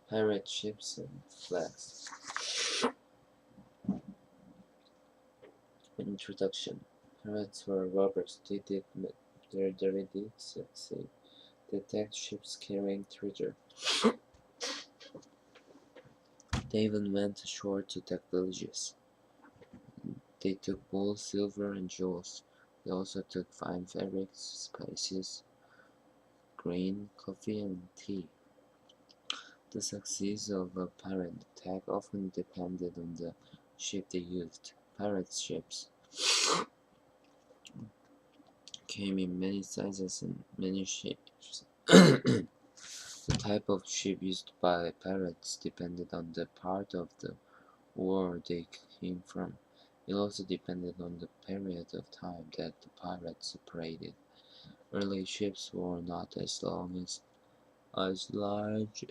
pirate ships and flags. Introduction. Pirates were robbers. They did their dirty deeds, succeed. They attacked ships carrying treasure. They even went ashore to attack villages. They took gold, silver, and jewels. They also took fine fabrics, spices, grain, coffee, and tea. The success of a pirate attack often depended on the ship they used. Pirate ships came in many sizes and many shapes. The type of ship used by pirates depended on the part of the war they came from. It also depended on the period of time that the pirates operated. Early ships were not as long as large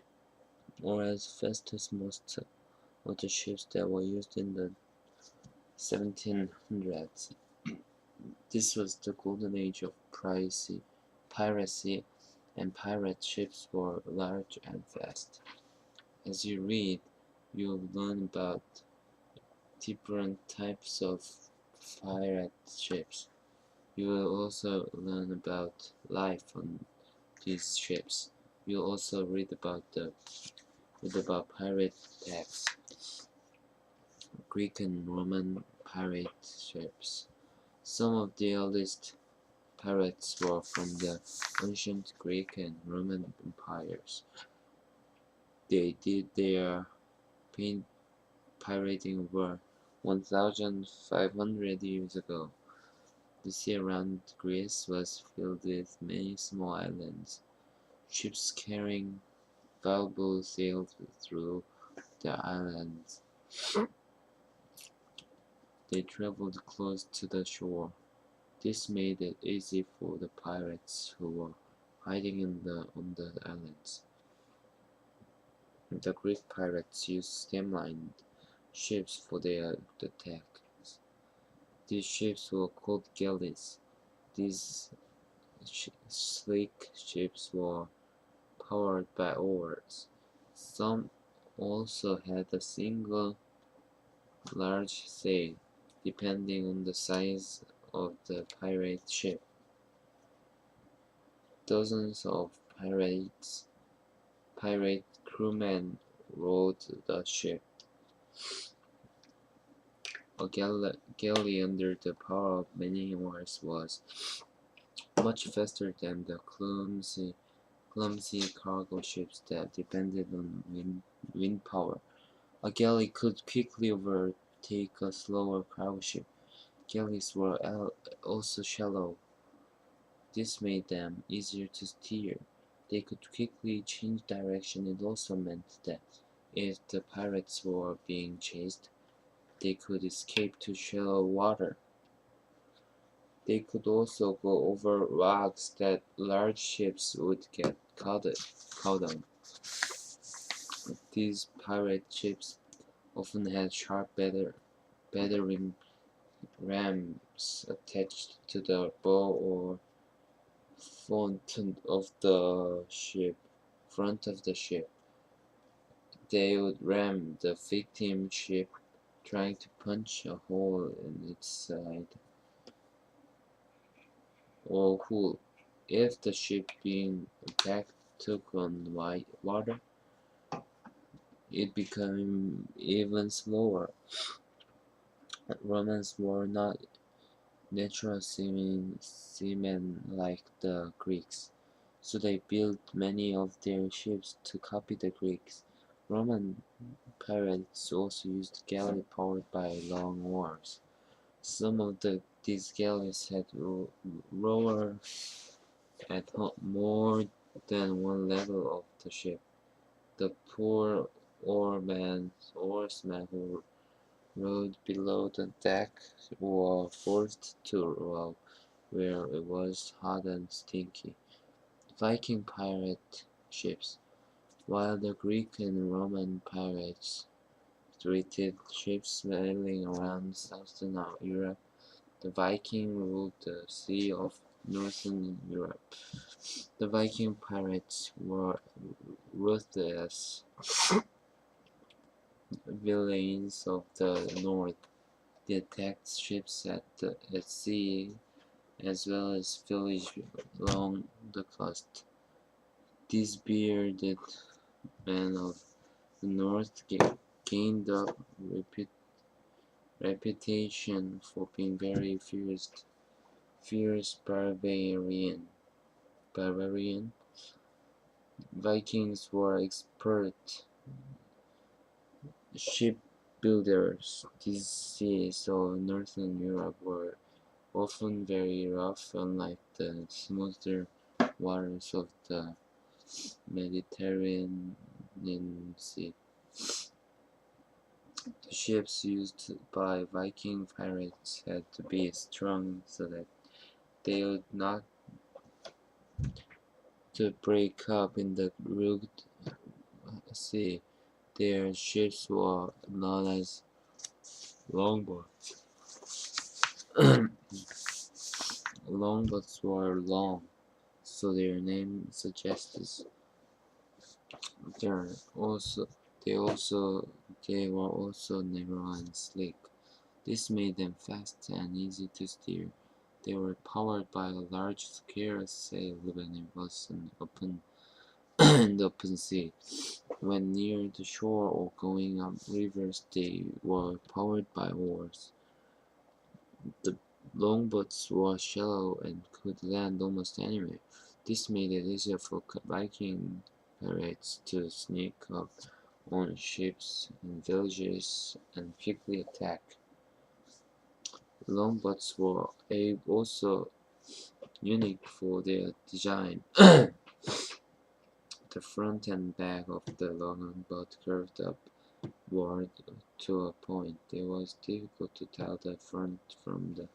or as fast as most of the ships that were used in the 1700s. This was the golden age of piracy, and pirate ships were large and fast. As you read, you'll learn about different types of pirate ships. You will also learn about life on these ships. You'll also read about pirate attacks. Greek and Roman pirate ships. Some of the earliest pirates were from the ancient Greek and Roman empires. They did their pirating over 1,500 years ago. The sea around Greece was filled with many small islands. Ships carrying valuables sailed through the islands. They traveled close to the shore. This made it easy for the pirates who were hiding on the islands. The Greek pirates used stem-lined ships for their attacks. These ships were called galleys. These sleek ships were powered by oars. Some also had a single large sail, depending on the size of the pirate ship. Dozens of pirate crewmen rowed the ship. A galley under the power of many oars was much faster than the clumsy cargo ships that depended on wind power. A galley could quickly overtake a slower cargo ship. Galleys were also shallow. This made them easier to steer. They could quickly change direction. It also meant that if the pirates were being chased, they could escape to shallow water. They could also go over rocks that large ships would get caught on. These pirate ships often had sharp battering rams attached to the bow or front of the ship. They would ram the victim ship, trying to punch a hole in its side or hull. If the ship being attacked took on water, it became even slower. Romans were not natural seamen like the Greeks, so they built many of their ships to copy the Greeks. Roman pirates also used galleys powered by long oars. Some of these galleys had rowers at more than one level of the ship. The poor oarsmen who rowed below the deck were forced to row where it was hot and stinky. Viking pirate ships. While the Greek and Roman pirates treated ships sailing around southern Europe, the Viking ruled the Sea of Northern Europe. The Viking pirates were ruthless villains of the north. They attacked ships at sea as well as villages along the coast. These bearded men of the north gained a reputation for being very fierce barbarian. Vikings were expert shipbuilders. These seas of northern Europe were often very rough, unlike the smoother waters of the Mediterranean Sea. The ships used by Viking pirates had to be strong so that they would not to break up in the rugged sea. Their ships were known as longboats. Longboats were long, so their name suggests they were also narrow and sleek. This made them fast and easy to steer. They were powered by a large scale sail when it was an open in the open sea. When near the shore or going up rivers, they were powered by oars. The longboats were shallow and could land almost anywhere. This made it easier for Viking pirates to sneak up on ships and villages and quickly attack. Longboats were also unique for their design. The front and back of the longboat curved upward to a point. It was difficult to tell the front from the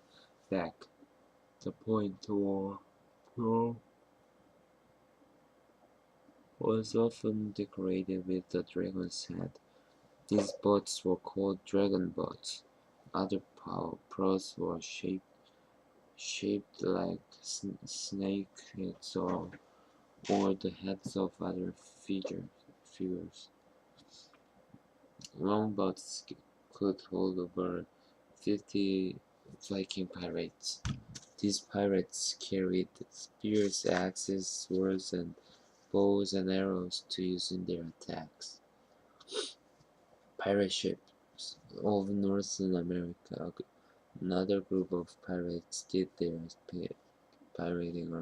back. The point was often decorated with a dragon's head. These boats were called dragon boats. Other prows were shaped like snake heads or the heads of other figures. Longboats could hold over 50 Viking pirates. These pirates carried spears, axes, swords, and bows and arrows to use in their attacks. Pirate ships of Northern America. Another group of pirates did their pirating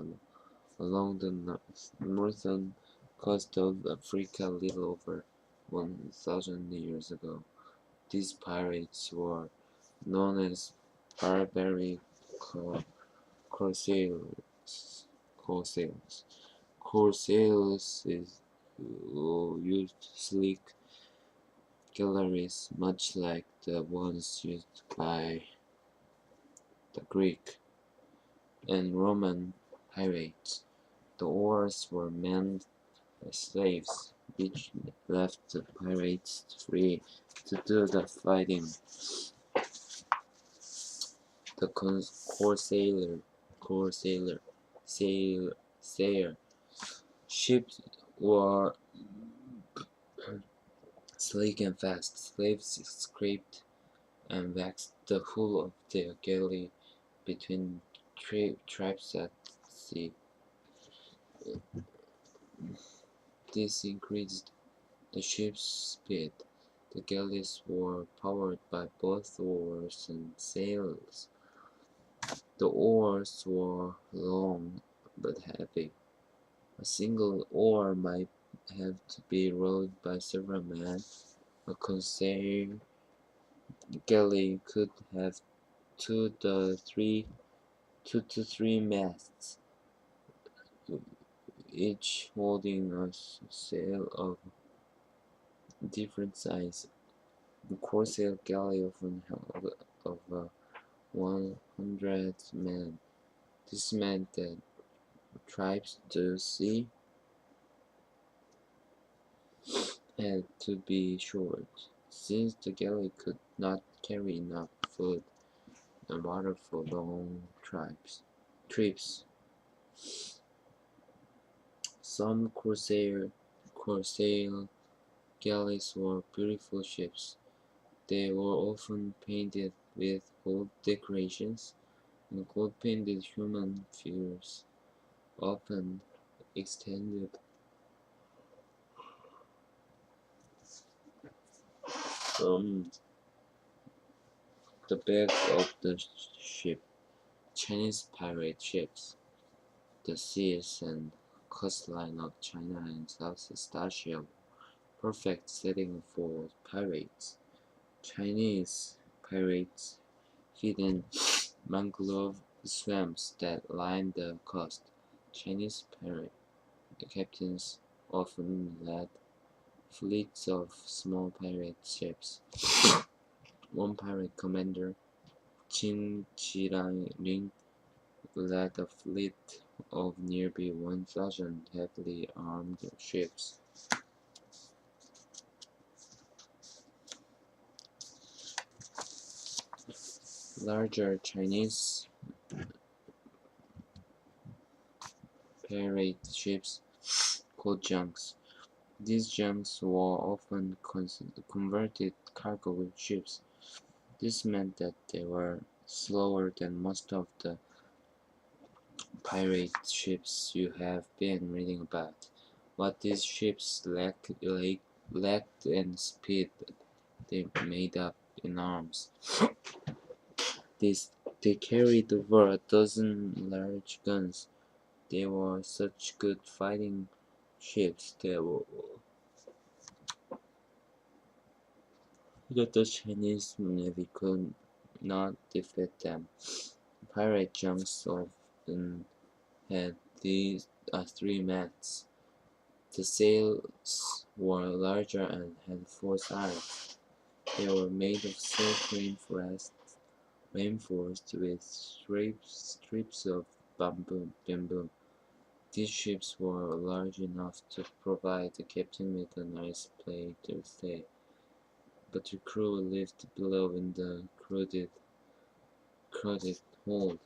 along the northern coast of Africa a little over 1,000 years ago. These pirates were known as barbaric corsairs. Corsairs used sleek galleries much like the ones used by the Greek and Roman pirates. The oars were manned by slaves, which left the pirates free to do the fighting. The sailor ships were sleek and fast. Slaves scraped and waxed the hull of their galley between traps at sea. This increased the ship's speed. The galleys were powered by both oars and sails. The oars were long but heavy. A single oar might have to be rowed by several men. A corsair galley could have 2 to 3 masts, each holding a sail of different size. The corsair galley often held over 100 men. This meant that trips to sea had to be short, since the galley could not carry enough food and water for long trips. Some corsair galleys were beautiful ships. They were often painted with gold decorations, and gold-painted human figures often extended from the back of the ship. Chinese pirate ships. The seas and coastline of China and Southeast Asia were perfect setting for pirates. Chinese pirates hid in mangrove swamps that lined the coast. Chinese pirate captains often led fleets of small pirate ships. One pirate commander, Qin Ling, led a fleet of nearby 1,000 heavily armed ships. Larger Chinese pirate ships called junks. These junks were often converted cargo ships. This meant that they were slower than most of the pirate ships you have been reading about. What these ships lacked in speed, they made up in arms. They carried over a dozen large guns. They were such good fighting ships that the Chinese Navy could not defeat them. Pirate junks often had these three masts. The sails were larger and had 4 sides. They were made of silk reinforced with strips of bamboo. These ships were large enough to provide the captain with a nice place to stay, but the crew lived below in the crowded hold.